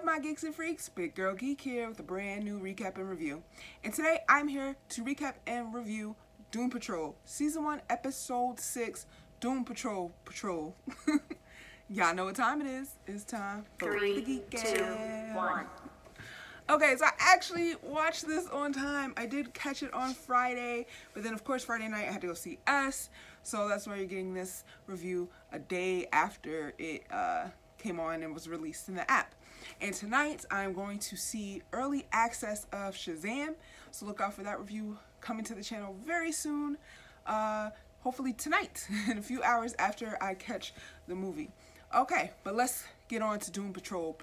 up, my geeks and freaks? Big Girl Geek here with a brand new recap and review. And today I'm here to recap and review Doom Patrol, Season 1, Episode 6, Doom Patrol. Y'all know what time it is. It's time for the Geek 3, 2, 1. Okay, so I actually watched this on time. I did catch it on Friday, but then of course Friday night I had to go see Us, so that's why you're getting this review a day after it came on and was released in the app. And tonight I'm going to see early access of Shazam, so look out for that review coming to the channel very soon, hopefully tonight, in a few hours after I catch the movie. Okay, but let's get on to Doom Patrol.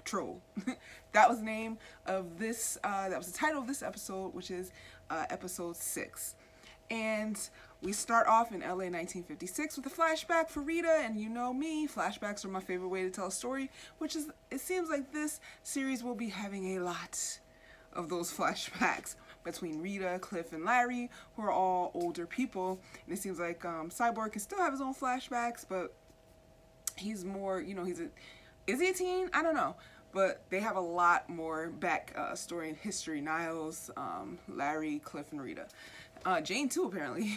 That was the name of this, that was the title of this episode, which is episode 6. And we start off in LA 1956 with a flashback for Rita, and you know me, flashbacks are my favorite way to tell a story, which is, it seems like this series will be having a lot of those flashbacks between Rita, Cliff, and Larry, who are all older people. And it seems like Cyborg can still have his own flashbacks, but he's more, you know, is he a teen? I don't know. But they have a lot more back story and history. Niles, Larry, Cliff, and Rita. Jane too, apparently.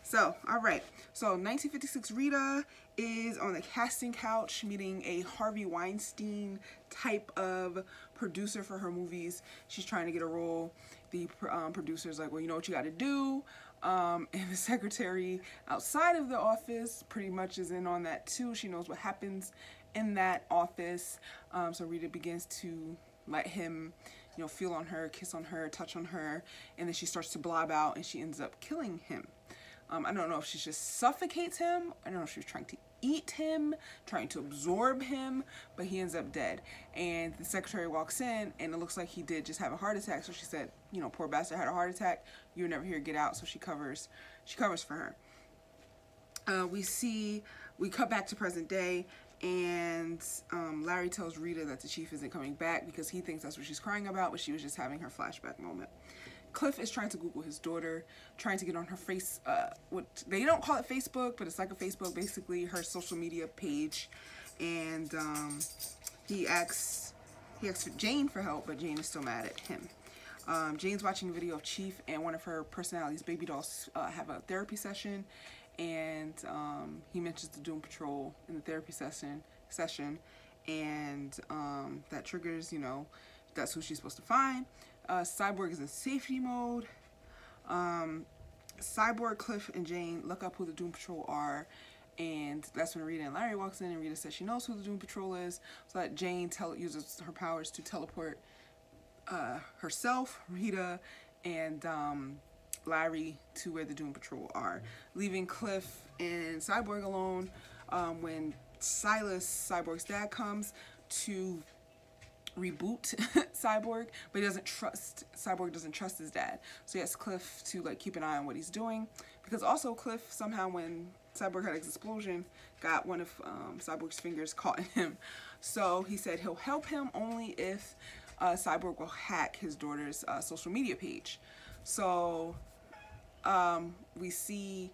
So, alright. So, 1956 Rita is on the casting couch meeting a Harvey Weinstein type of producer for her movies. She's trying to get a role. The producer's like, well, you know what you gotta do. And the secretary outside of the office pretty much is in on that too. She knows what happens in that office. So Rita begins to let him, you know, feel on her, kiss on her, touch on her, and then she starts to blob out and she ends up killing him. I don't know if she just suffocates him. I don't know if she was trying to eat him, trying to absorb him, but he ends up dead. And the secretary walks in and it looks like he did just have a heart attack. So she said, you know, poor bastard had a heart attack. You'll never hear get out. So she covers for her. We cut back to present day, and Larry tells Rita that the chief isn't coming back because he thinks that's what she's crying about, but she was just having her flashback moment. Cliff is trying to Google his daughter, trying to get on her what they don't call it Facebook, but it's like a Facebook, basically her social media page. And he asks Jane for help, but Jane is still mad at him. Jane's watching a video of Chief and one of her personalities, baby dolls, have a therapy session, and he mentions the Doom Patrol in the therapy session, and that triggers, you know, that's who she's supposed to find. Cyborg is in safety mode. Cyborg, Cliff, and Jane look up who the Doom Patrol are, and that's when Rita and Larry walks in, and Rita says she knows who the Doom Patrol is, so that Jane uses her powers to teleport herself, Rita, and Larry to where the Doom Patrol are, leaving Cliff and Cyborg alone when Silas, Cyborg's dad, comes to reboot Cyborg, but Cyborg doesn't trust his dad, so he asks Cliff to like keep an eye on what he's doing, because also Cliff somehow, when Cyborg had his explosion, got one of Cyborg's fingers caught in him. So he said he'll help him only if Cyborg will hack his daughter's social media page. So we see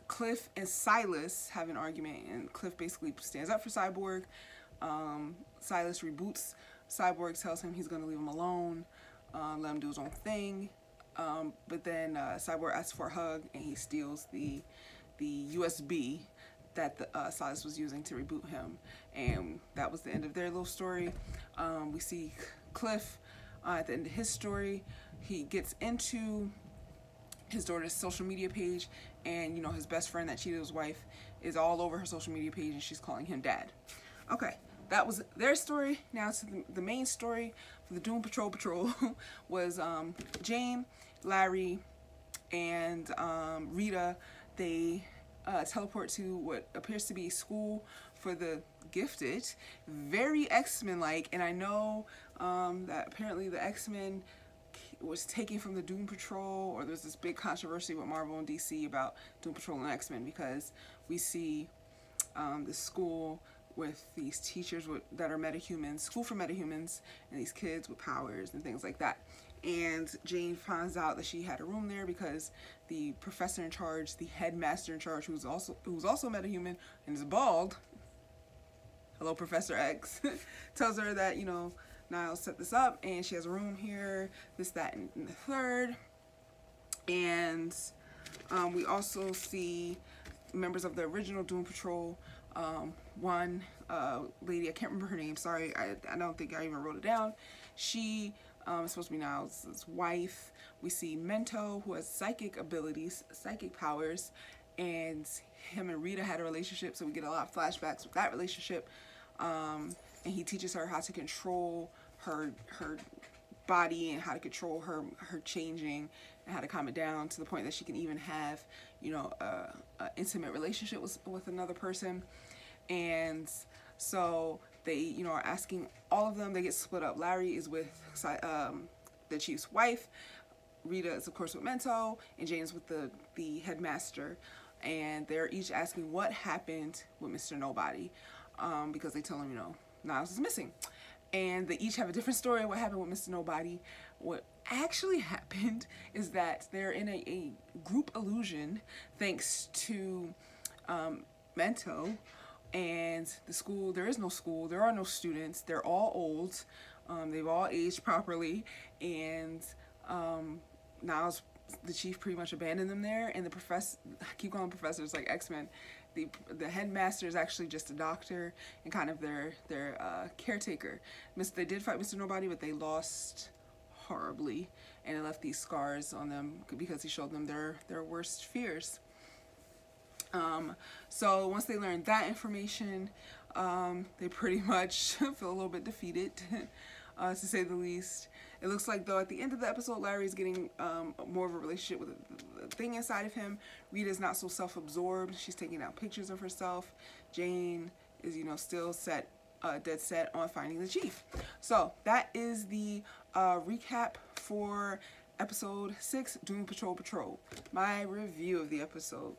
Cliff and Silas have an argument, and Cliff basically stands up for Cyborg. Silas reboots Cyborg, tells him he's going to leave him alone, let him do his own thing. But then Cyborg asks for a hug, and he steals the USB that Silas was using to reboot him. And that was the end of their little story. We see Cliff at the end of his story. He gets into his daughter's social media page, and you know, his best friend that cheated his wife is all over her social media page, and she's calling him dad. Okay, that was their story. Now to the main story for the Doom Patrol was Jane, Larry, and Rita. They teleport to what appears to be a school for the gifted, very X-Men like, and I know that apparently the X-Men was taken from the Doom Patrol, or there's this big controversy with Marvel and DC about Doom Patrol and X-Men, because we see this school with these teachers that are metahumans, school for metahumans, and these kids with powers and things like that. And Jane finds out that she had a room there because the professor in charge, the headmaster in charge, who's also a metahuman and is bald, hello Professor X, tells her that, you know, Niles set this up and she has a room here, this, that, and the third. And we also see members of the original Doom Patrol. One lady, I can't remember her name, sorry, I don't think I even wrote it down. She is supposed to be Niles' wife. We see Mento, who has psychic abilities, psychic powers, and him and Rita had a relationship, so we get a lot of flashbacks with that relationship. And he teaches her how to control her body and how to control her changing and how to calm it down to the point that she can even have, you know, a intimate relationship with another person. And so they, you know, are asking all of them. They get split up. Larry is with the chief's wife. Rita is of course with Mento, and Jane is with the headmaster. And they're each asking what happened with Mr. Nobody, because they tell him, you know, Niles is missing. And they each have a different story of what happened with Mr. Nobody. What actually happened is that they're in a group illusion thanks to Mento. And the school, there is no school, there are no students, they're all old, they've all aged properly, and Niles, the chief, pretty much abandoned them there. And the professor, I keep calling professors like X-Men, the headmaster is actually just a doctor and kind of their caretaker. They did fight Mr. Nobody, but they lost horribly, and it left these scars on them because he showed them their worst fears. So once they learned that information, they pretty much feel a little bit defeated, to say the least. It looks like, though, at the end of the episode, Larry's getting more of a relationship with the thing inside of him. Rita's not so self-absorbed. She's taking out pictures of herself. Jane is, you know, still dead set on finding the chief. So that is the recap for episode 6, Doom Patrol Patrol. My review of the episode.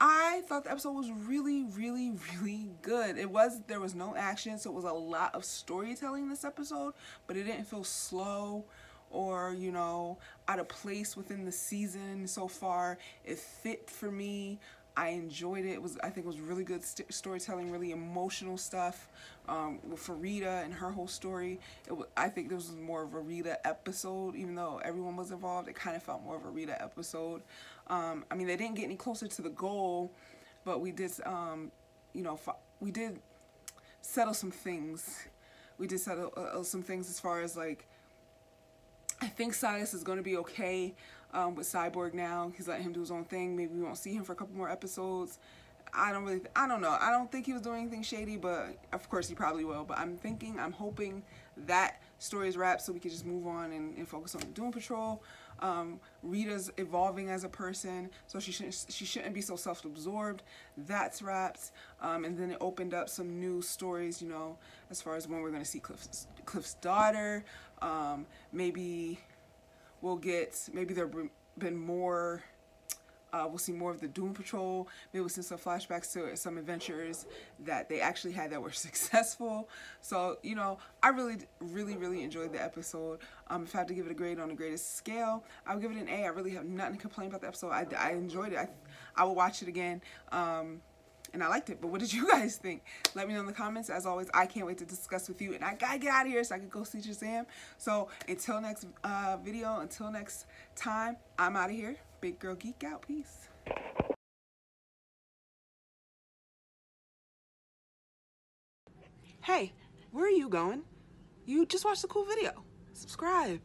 I thought the episode was really, really, really good. There was no action, so it was a lot of storytelling this episode, but it didn't feel slow or, you know, out of place within the season so far. It fit for me. I enjoyed it. I think it was really good storytelling, really emotional stuff for Rita and her whole story. I think this was more of a Rita episode, even though everyone was involved. It kind of felt more of a Rita episode. I mean, they didn't get any closer to the goal, but we did, you know, we did settle some things. We did settle some things as far as, like, I think Silas is going to be okay with Cyborg now. He's letting him do his own thing. Maybe we won't see him for a couple more episodes. I don't know. I don't think he was doing anything shady, but of course he probably will. But I'm hoping that story is wrapped so we can just move on and focus on Doom Patrol. Rita's evolving as a person, so she shouldn't be so self-absorbed. That's wrapped. And then it opened up some new stories, you know, as far as when we're going to see Cliff's daughter. Maybe there'll been more. We'll see more of the Doom Patrol. Maybe we'll see some flashbacks to some adventures that they actually had that were successful. So, you know, I really, really, really enjoyed the episode. If I had to give it a grade on the greatest scale, I would give it an A. I really have nothing to complain about the episode. I enjoyed it. I will watch it again. And I liked it. But what did you guys think? Let me know in the comments. As always, I can't wait to discuss with you. And I gotta get out of here so I can go see Shazam. So until next video, until next time, I'm out of here. Big Girl Geek out. Peace. Hey, where are you going? You just watched a cool video. Subscribe.